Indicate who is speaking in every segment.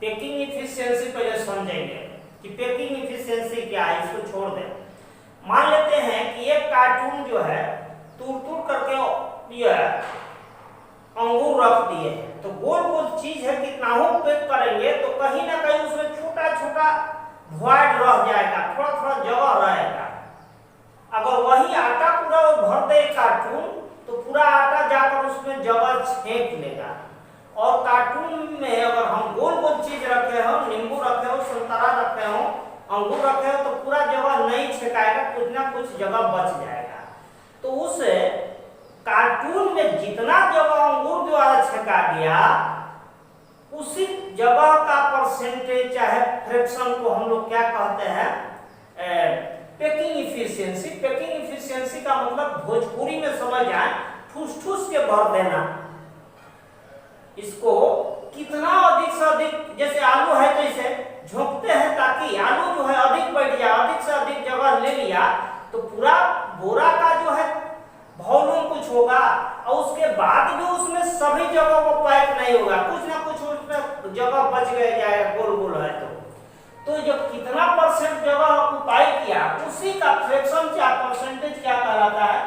Speaker 1: Packing efficiency पहले समझेंगे कि पैकिंग इफिशियंसी क्या है, इसको छोड़ दें। मान लेते हैं कि एक कार्टून जो है तूड़ करके ये अंगूर रख दिए हैं, तो गोल गोल चीज है, कितना हो पैक करेंगे तो कहीं ना कहीं उसमें छोटा छोटा वॉइड रह जाएगा, थोड़ा थोड़ा जगह रहेगा। अगर वही आटा पूरा भर दे कार्टून तो पूरा आटा जाकर उसमें जगह छेक लेगा। और कार्टून में अगर हम गोल गोल चीज रखे हो, नींबू रखे हो, संतरा रखे हो, अंगूर रखे हो, तो पूरा जगह नहीं छेकाएगा, कुछ ना कुछ जगह बच जाएगा। तो उस कार्टून में जितना जगह अंगूर द्वारा छेका गया उसी जगह का परसेंटेज चाहे फ्रैक्शन को हम लोग क्या कहते हैं, पैकिंग इफिशियंसी। पैकिंग इफिशियंसी का मतलब भोजपुरी में समझ आए, ठूस ठूस के भर देना। इसको कितना अधिक से अधिक, जैसे आलू है तो इसे झोंकते हैं ताकि आलू जो है अधिक बैठ जाए, अधिक से अधिक जगह ले लिया तो पूरा बोरा का जो है वॉल्यूम कुछ होगा, और उसके बाद भी उसमें सभी जगह वो पैक नहीं होगा, कुछ ना कुछ उसमें जगह बच गए जाएगा, गोल गोल है तो जब कितना परसेंट जगह ऑक्युपाई किया उसी का फ्रैक्शन क्या, परसेंटेज क्या कहलाता है,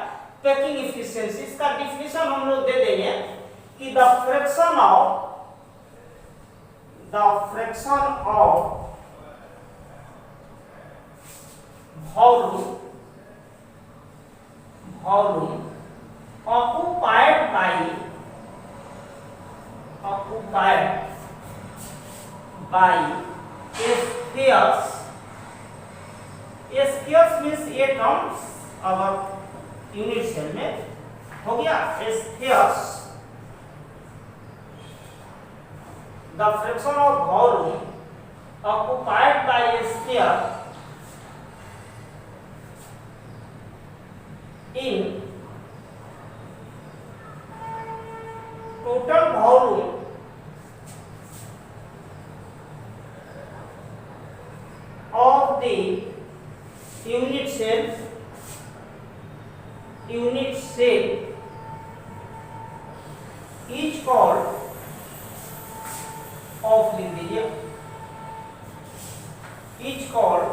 Speaker 1: पैकिंग इफिशियंसी। इसका डिफिनेशन हम लोग दे देंगे कि the fraction of volume occupied by spheres means atoms, अगर यूनिट सेल में हो गया spheres, the fraction of volume occupied by a sphere in total volume of the unit cell is called of लीजिए is called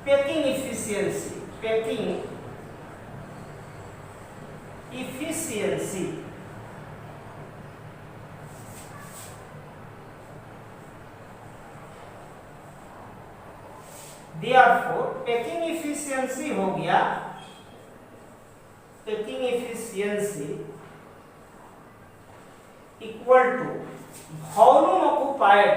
Speaker 1: packing efficiency. Packing efficiency therefore packing efficiency हो गया, packing efficiency equal to volume occupied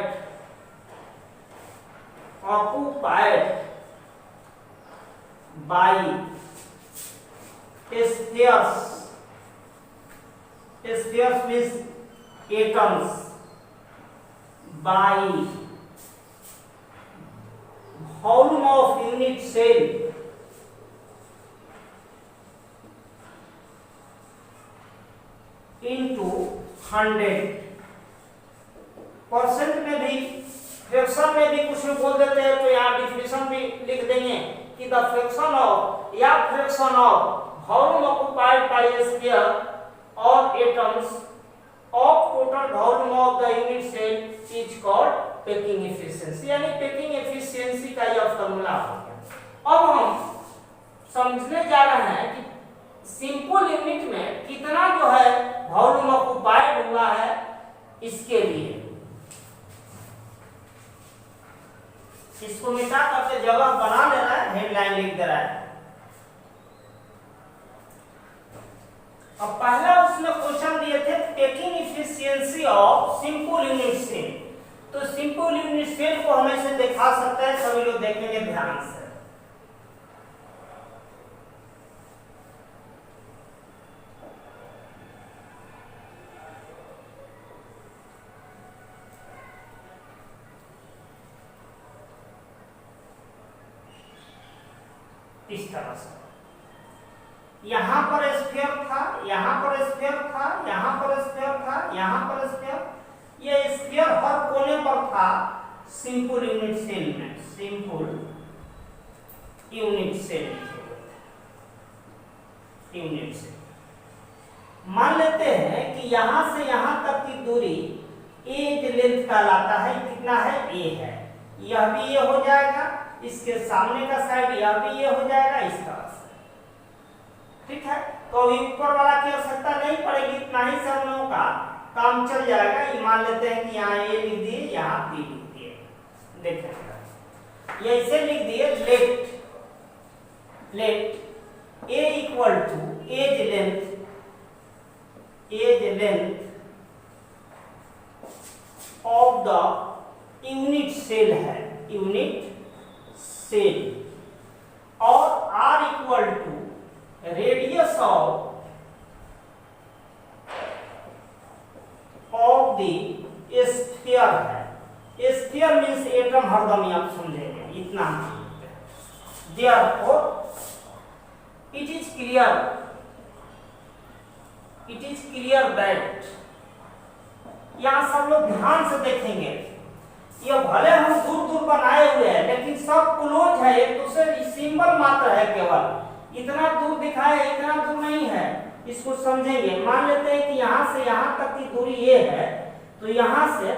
Speaker 1: by spheres means atoms, by volume of unit cell into 100। Percent में भी, fraction में भी कुछ लोग बोल देते हैं, तो यहाँ डिफिनेशन भी लिख देंगे कि the fraction of volume occupied by a sphere और atoms of total volume of the unit cell is called packing efficiency. यानी पैकिंग इफिशियंसी का यह फॉर्मूला हो गया। अब हम समझने जा रहे हैं कि सिंपल यूनिट में कितना जो है वॉल्यूम ऑक्युपाइड हुआ है, इसके लिए इसको मिटा करके जगह बना लेना है, हेडलाइन लिख दे रहा है। अब पहला उसमें क्वेश्चन दिए थे packing efficiency of simple unit cell, तो सिंपल यूनिट सेल को हम ऐसे दिखा सकते हैं, सभी लोग देखेंगे ध्यान से। इस तरह से यहां पर स्फीयर था, यहां पर स्फीयर था, यहां पर स्फीयर था, यहां पर स्फीयर, ये स्फीयर हर कोने पर था सिंपल यूनिट सेल में, simple unit cell. Unit cell मान लेते हैं कि यहां से यहां तक की दूरी लेंथ कहलाता है, कितना है, ए है। यह भी ये हो जाएगा, इसके सामने का साइड यह भी ये हो जाएगा इस तरह से, ठीक है। तो अभी ऊपर वाला की आवश्यकता नहीं पड़ेगी, इतना ही से हम लोगों का काम चल जाएगा। ये मान लेते हैं कि यहाँ ए लिख दिए, यहाँ बी लिख दिए, देखें ये ऐसे लिख दिए, let a equal to edge length of the unit cell है, यूनिट सेल, और r equal to radius of the sphere है। स्फीयर मीन्स एटम, हरदम आप समझेंगे, इतना हम समझते हैं। Therefore it is clear that, यहाँ सब लोग ध्यान से देखेंगे, ये भले हम दूर दूर बनाए हुए हैं लेकिन सब क्लोज है, एक दूसरे सिंबल मात्र है, केवल इतना दूर दिखाया, इतना दूर नहीं है, इसको समझेंगे। मान लेते हैं कि यहाँ से यहाँ तक की दूरी ये है, तो यहाँ से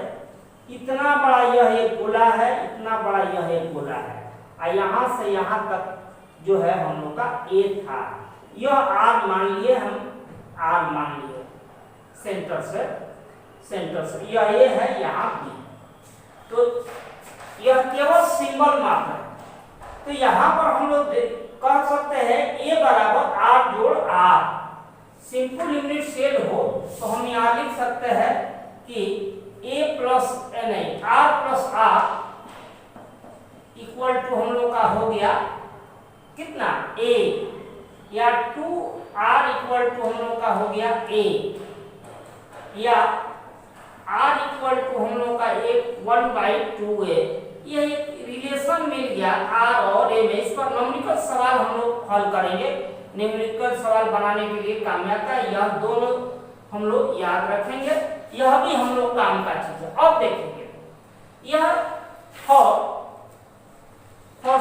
Speaker 1: इतना बड़ा यह एक गोला है, इतना बड़ा यह एक गोला है, और यहाँ से यहाँ तक जो है हम लोग का ए था, यह आर मान लिए, हम आर मान लिए सेंटर से यह ए है, यहाँ बी, तो यह केवल सिंबल मात्र है। तो यहाँ पर हम लोग कह सकते हैं ए बराबर आर जोड़ आर। सिंपल यूनिट सेल हो तो हम यहाँ लिख सकते हैं कि ए प्लस नहीं, r plus r equal to हम लोग का हो गया कितना, ए, या 2r इक्वल टू हम लोग का हो गया a, या r इक्वल टू हम लोग का 1/2a। यह एक रिलेशन मिल गया r और a में। इस पर न्यूमेरिकल सवाल हम लोग हल करेंगे, न्यूमेरिकल सवाल बनाने के लिए काम आता है, यह दोनों हम लोग याद रखेंगे, यह भी हम लोग काम का चीज है। अब देखेंगे यह for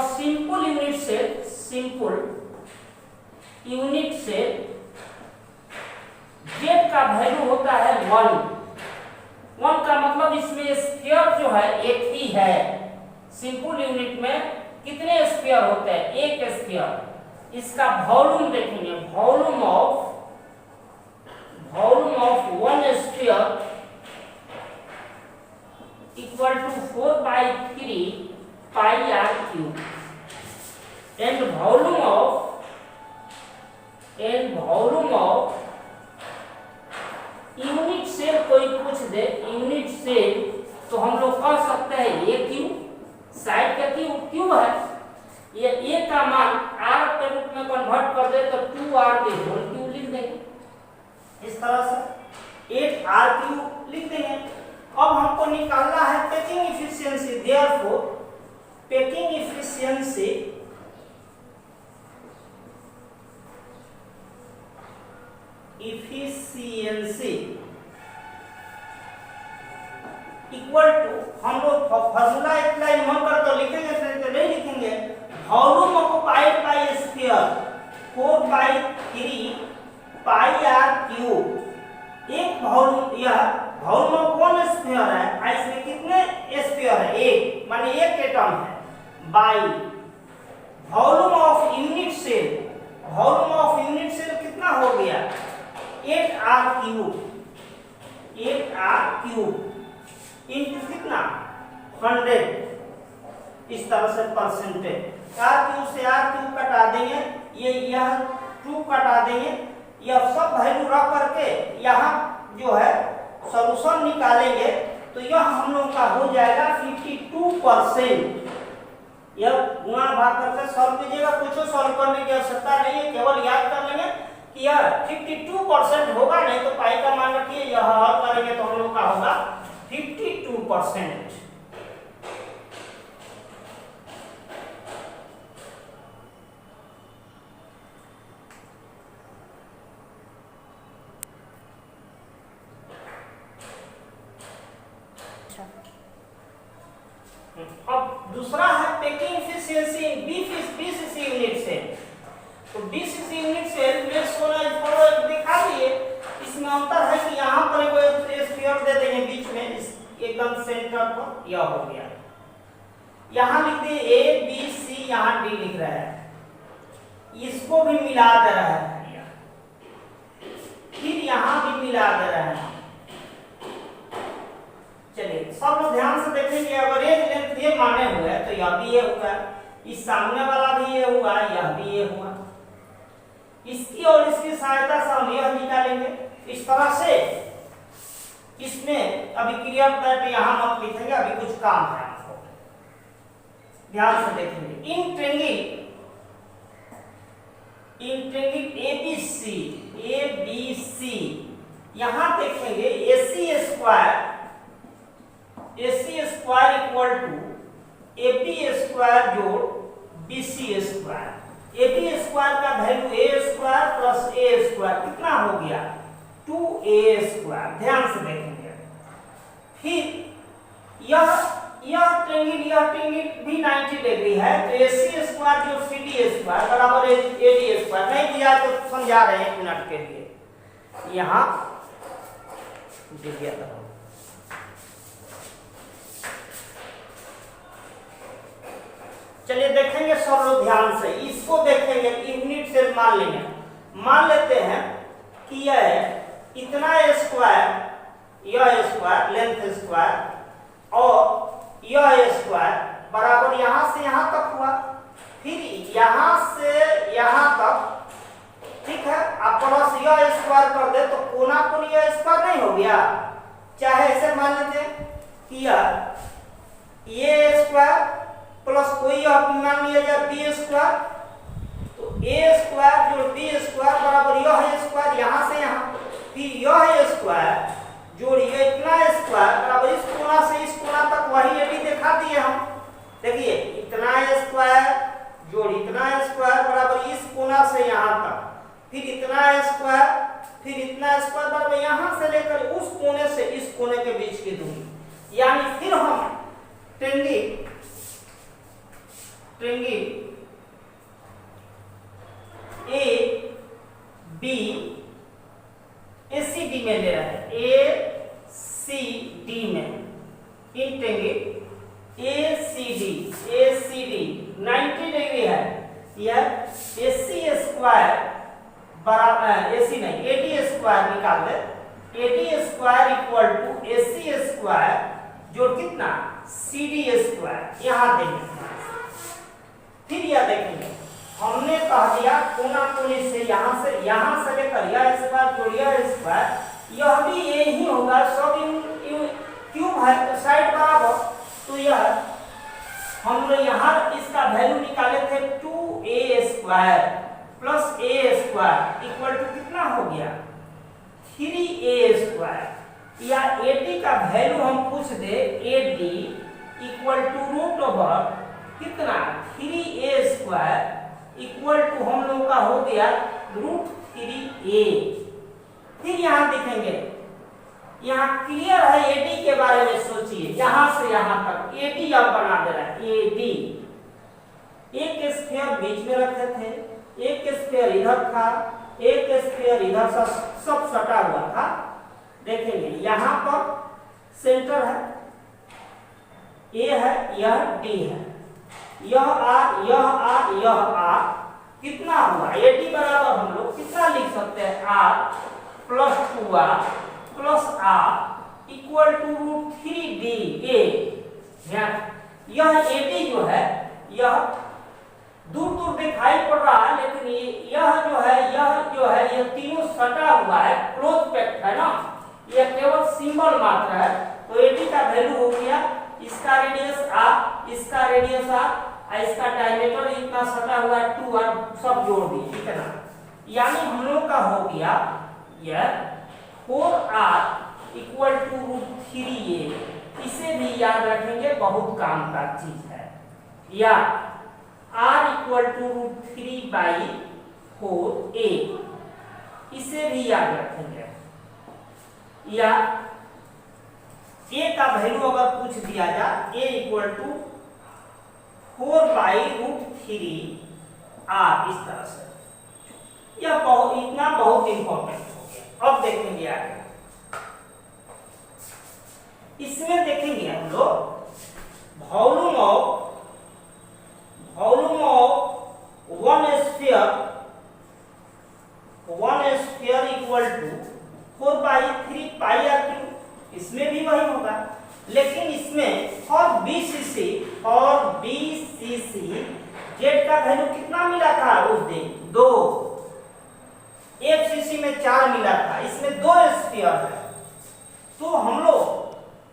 Speaker 1: simple unit cell, simple unit से z का वैल्यू होता है 1 का मतलब इसमें स्फीयर जो है एक ही है। सिंपल यूनिट में कितने स्फीयर होते हैं, एक स्फीयर। इसका वॉल्यूम देखेंगे, volume of 1 sphere equal to 4/3 pi r cube, and volume of unit cell कोई पूछ दे, यूनिट सेल, तो हम लोग कह सकते हैं ए क्यू, साइड का क्यू है, ये ए का मान आर के रूप में कन्वर्ट कर दे तो 2r के होल क्यू लिख देंगे, इस तरह से 8r³ लिख देंगे। अब हमको निकालना है packing efficiency, therefore packing efficiency equal to, हम लोग फॉर्मूला एक लाइन मन कर तो लिखेंगे, तो नहीं लिखेंगे, volume occupied by sphere 4/3 pi r cube. एक वॉल्यूम, यह वॉल्यूम ऑफ कौन स्फीयर है, इसमें कितने स्फीयर है, एक, माने एक एटम है, by volume of unit cell, volume of unit cell कितना हो गया 8r³ इंटू कितना 100, इस तरह से परसेंटेज। r³ से r³ कटा देंगे, ये यह 2 कटा देंगे, यह सब वैल्यू रख करके यहाँ जो है सॉल्यूशन निकालेंगे, तो यह हम लोग का हो जाएगा 52%। यह गुणा भाग करके सॉल्व कीजिएगा, कुछ सॉल्व करने की आवश्यकता नहीं है, केवल याद कर लेंगे कि यह 52% होगा, नहीं तो पाई का मान रखिए, यह हल करेंगे तो हम लोग का होगा 52%। अब दूसरा है पैकिंग एफिशिएंसी बीसीसी यूनिट से। तो बीसीसी यूनिट से दिखा दिए, इसमें अंतर है कि यहाँ पर कोई स्फीयर दे देंगे बीच में, एक एकदम सेंटर पर, यह हो गया। यहां लिख दिए ए बी सी, यहां डी लिख रहा है, इसको भी मिला दे रहा है, फिर यहां भी मिला दे रहा है। चलिए सब लोग ध्यान से देखेंगे, एवरेज लेंथ ये माने हुए है तो यह भी ये हुआ, इस सामने वाला भी ये हुआ, यह भी ये हुआ। इसकी और इसकी सहायता से हम यह निकालेंगे इस तरह से। इसमें अभी क्लियर कट यहां मत लिखेंगे, अभी कुछ काम है आपको, ध्यान से देखेंगे। इन ट्रायंगल ABC यहां देखेंगे AC square equal to AB square जोड़ BC स्क्वायर। AB स्क्वायर का value A square plus A square कितना हो गया, 2A स्क्वायर। ध्यान से देखेंगे। फिर यह ट्रायंगल भी 90 डिग्री है, तो AC स्क्वायर जो CD स्क्वायर बराबर AD स्क्वायर। नहीं दिया तो समझा रहे हैं 1 मिनट के लिए, यहां दे दिया था। चलिए देखेंगे सब लोग ध्यान से, इसको देखेंगे, यूनिट से मान लेंगे। मान लेते हैं कि यह इतना स्क्वायर, यह स्क्वायर लेंथ स्क्वायर और यह स्क्वायर बराबर यहां से यहां तक हुआ, फिर यहां से यहां तक, ठीक है। अब प्लस यह स्क्वायर कर दे तो कोना कोण यह स्क्वायर नहीं हो गया। चाहे ऐसे मान लेते हैं कि ये स्क्वायर प्लस कोई यह मान लिया जाए बी स्क्वायर, तो ए स्क्वायर जोड़ बी स्क्वायर बराबर यह स्क्वायर यहां से यहां, फिर यह स्क्वायर जोड़ ये इतना स्क्वायर बराबर इस कोना से इस कोना तक, वही एडी दिखा दिए हम। देखिए इतना स्क्वायर जोड़ इतना स्क्वायर बराबर इस कोना से यहां तक, फिर इतना स्क्वायर, फिर इतना स्क्वायर बराबर यहां से लेकर उस कोने से इस कोने के बीच की दूरी। यानी फिर हम ट्रायंगल ACD में ले रहे हैं, ACD में, इन ट्रायंगल ACD 90 डिग्री है। यह AC स्क्वायर बराबर AC नहीं AD स्क्वायर निकाल दे, AD square equal to AC square जोड़ कितना CD स्क्वायर, यहां देंगे। फिर यह देखेंगे, हमने कह दिया कोना कोने से यहां से लेकर यह स्क्वायर जोड़ यह स्क्वायर, यह भी ये ही होगा, सब क्यूब है तो साइड बराबर, तो यह हम लोग यहाँ इसका वैल्यू निकाले थे 2A square plus A square equal to कितना हो गया 3A स्क्वायर। या AD का वैल्यू हम पूछ दे, AD equal to root over कितना 3A स्क्वायर इक्वल टू हम लोग का हो गया √3A। फिर यहाँ देखेंगे, यहाँ क्लियर है AD के बारे में सोचिए, यहाँ से यहाँ तक AD अब बना दे रहा है। AD एक स्फीयर बीच में रखे थे, एक स्फीयर इधर था, एक स्फीयर इधर सब सटा हुआ था। देखेंगे यहाँ पर सेंटर है, A है, यह D है, यह R, यह R, यह R, कितना हुआ AD बराबर हम लोग कितना लिख सकते हैं, R plus 2R plus R equal to √3DA। यह AD जो है यह दूर दूर दिखाई पड़ रहा है, लेकिन यह जो है ये तीनों सटा हुआ है, क्लोज पैक्ट है ना, यह केवल सिंबल मात्र है। तो AD का वैल्यू हो गया, इसका रेडियस R, इसका रेडियस R, इसका डायमीटर इतना सटा हुआ है 2R, सब जोड़ दिए, ठीक है ना। यानी हम लोग का हो गया यह 4R इक्वल टू √3A। इसे भी याद रखेंगे, बहुत काम का चीज है। या R इक्वल टू √3/4A, इसे भी याद रखेंगे। या A का वैल्यू अगर पूछ दिया जाए, A इक्वल टू 4/√3R, इस तरह से। यह बहुत इंपॉर्टेंट हो गया। अब देखेंगे आगे, इसमें देखेंगे हम लोग volume of one sphere equal to 4/3 πr3। इसमें भी वही होगा, लेकिन इसमें फॉर बीसीसी जेड का वैल्यू कितना मिला था उस दिन? 2। एफसीसी में 4 मिला था, इसमें 2 स्फीयर है। तो हम लोग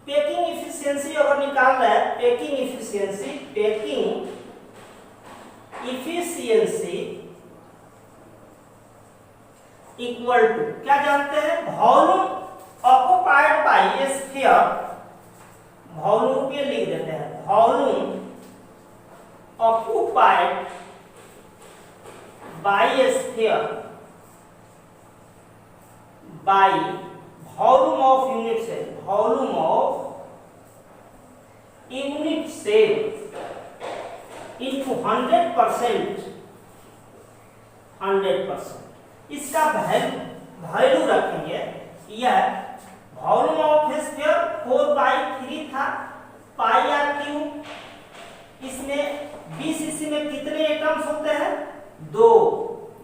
Speaker 1: पैकिंग इफिशियंसी अगर निकाल रहे हैं, पैकिंग इफिशियंसी इक्वल टू क्या जानते हैं? Volume occupied by sphere, volume के लिख देते हैं, volume occupied by sphere by volume of unit cell, volume of unit cell into 100%। इसका वैल्यू रखेंगे, यह वॉल्यूम ऑफ स्फीयर 4/3 था πr3। इसमें बीसीसी में कितने एटम्स होते हैं? 2।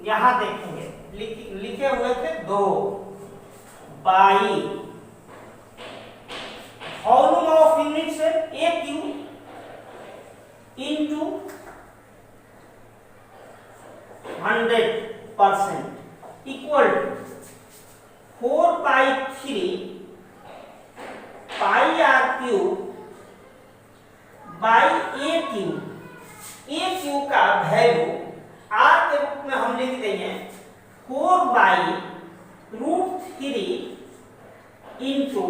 Speaker 1: यहां देखेंगे लिखे हुए थे 2 by volume of unit cell AQ into 100% equal to 4/3 πr3 by AQ का वैल्यू R के रूप में हम लिख देंगे 4/√3 इंटू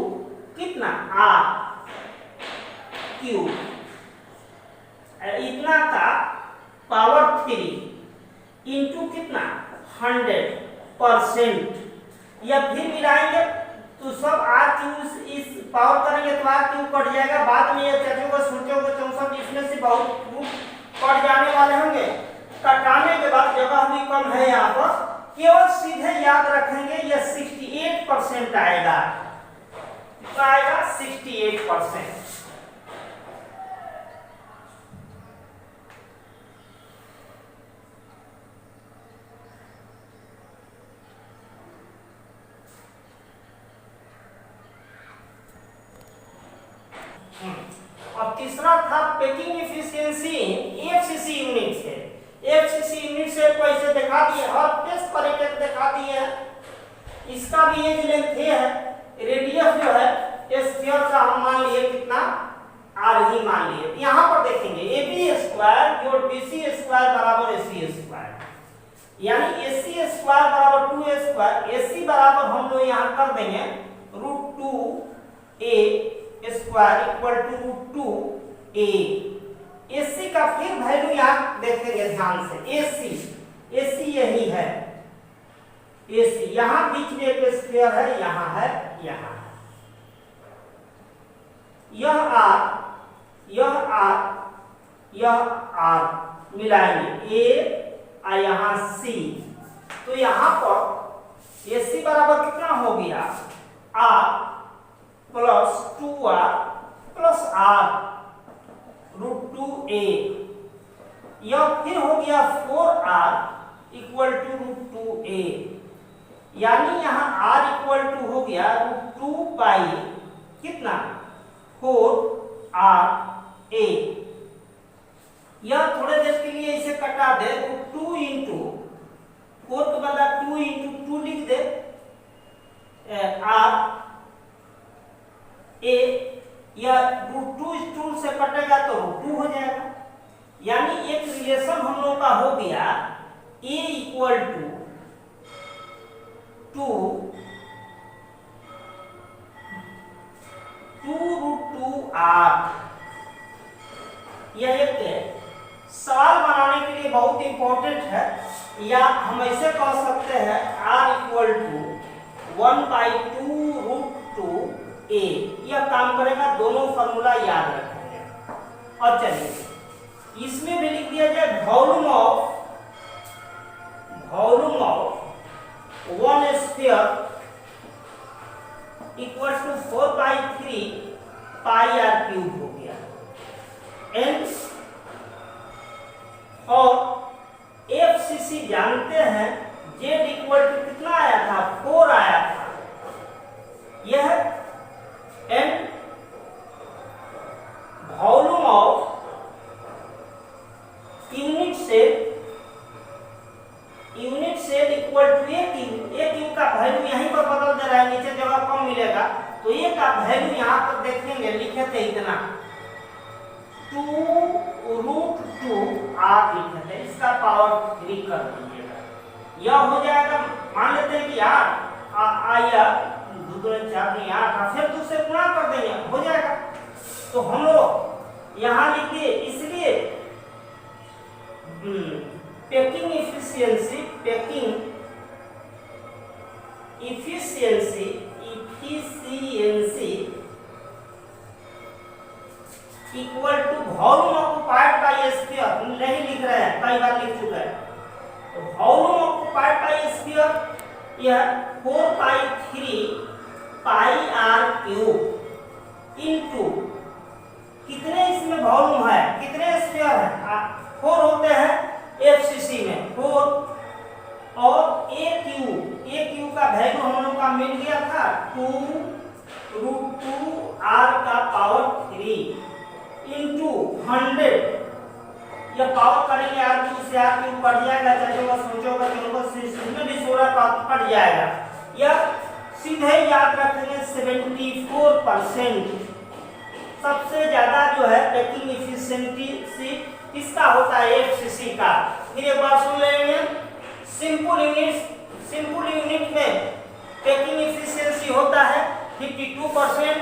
Speaker 1: कितना R³ इतना का पावर 3 इंटू कितना 100%। या फिर मिलाएंगे तो सब R³ इस पावर करेंगे तो R³ कट जाएगा। बाद में ये चौको 64 इसमें से बहुत कट जाने वाले होंगे। कटाने के बाद जगह भी कम है, यहाँ पर केवल सीधे याद रखेंगे ये 68% आएगा, तो आएगा 68%। अब तीसरा था पैकिंग इफिशियंसी एफसीसी यूनिट से। एफसीसी यूनिट से को ऐसे दिखा दिए और टेस्ट पर एक दिखा दिए। इसका भी एज लेंथ है, रेडियस जो है स्फीयर का हम मान लिए कितना r ही मान लिए। यहाँ पर देखेंगे AB² जोड़ BC² बराबर AC², यानी AC² बराबर 2A²। AC बराबर हम लोग यहाँ कर देंगे √2A² equal to √2A। AC का फिर वैल्यू यहाँ देखेंगे ध्यान से, AC यही है, AC यहाँ बीच में एक स्फीयर है, यहाँ है, यहाँ है। यह R मिलाएंगे A और यहाँ C, तो यहाँ पर AC बराबर कितना हो गया R plus 2R plus R √2A। यह फिर हो गया 4R इक्वल टू √2A, यानी यहाँ R इक्वल टू हो गया √2 बाई कितना 4RA। यह थोड़े देर के लिए इसे कटा दे, √2 इंटू 4 के बदला 2 इंटू 2 लिख दे R A, या √2 से कटेगा तो √2 हो जाएगा। यानी एक रिलेशन हम लोग का हो गया A इक्वल टू 2√2R। यह एक सवाल बनाने के लिए बहुत इंपॉर्टेंट है, या हम ऐसे कह सकते हैं R इक्वल टू 1/2√2A। यह काम करेगा, दोनों फॉर्मूला याद रखेंगे। और चलिए इसमें भी लिख दिया जाए volume of one sphere equal to 4/3 pi r cube हो गया। एन और एफसीसी जानते हैं जेड इक्वल टू कितना आया था, 4 आया था। यह n volume of unit cell equal to a q का वैल्यू यहीं पर बदल दे रहा है, नीचे जगह कम मिलेगा तो ए का वैल्यू यहाँ पर देखेंगे, लिखे थे इतना 2√2 आर लिखे थे, इसका पावर 3 कर दीजिएगा। यह हो जाएगा, मान लेते हैं कि यार आया 2 2 4 8 फिर दूसरे गुणा कर देंगे, हो जाएगा। तो हम लोग यहाँ लिखिए, इसलिए packing efficiency equal to volume occupied by sphere, नहीं लिख रहे हैं, कई बार लिख चुके हैं। तो वॉल्यूम ऑक्युपाइड बाय स्फीयर यह 4π3 पाई आर क्यूब इनटू कितने इसमें वॉल्यूम है, कितने स्फीयर है, 4 होते हैं एफसीसी में 4 और ए क्यू का वैल्यू हम लोग का मिल गया था 2√2 आर का पावर 3 इनटू 100। ये पावर करेंगे आर क्यू से आर क्यू पड़ जाएगा, चाहे सोचोगा इसमें भी 16 पड़ जाएगा। यह सीधे याद रखेंगे 74%। सबसे ज्यादा जो है पैकिंग इफिशिएंसी किसका होता है, एफसीसी का। फिर एक बार सुन लेंगे, सिंपल यूनिट में पैकिंग इफिशिएंसी होता है 52%,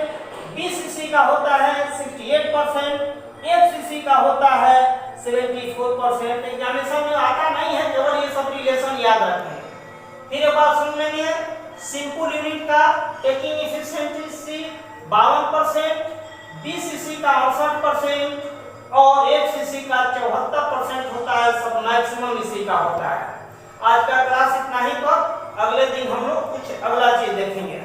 Speaker 1: बीसीसी का होता है 68%, एफसीसी का होता है 74%। एग्जामिनेशन में आता नहीं है, केवल ये सब रिलेशन याद रखें। फिर एक बार सुन लेंगे, सिंपल यूनिट का पैकिंग इफिशिएंसी 52%, बीसीसी का 68% और एफसीसी का 74% होता है। सब मैक्सिमम इसी का होता है। आज का क्लास इतना ही, पर अगले दिन हम लोग कुछ अगला चीज देखेंगे।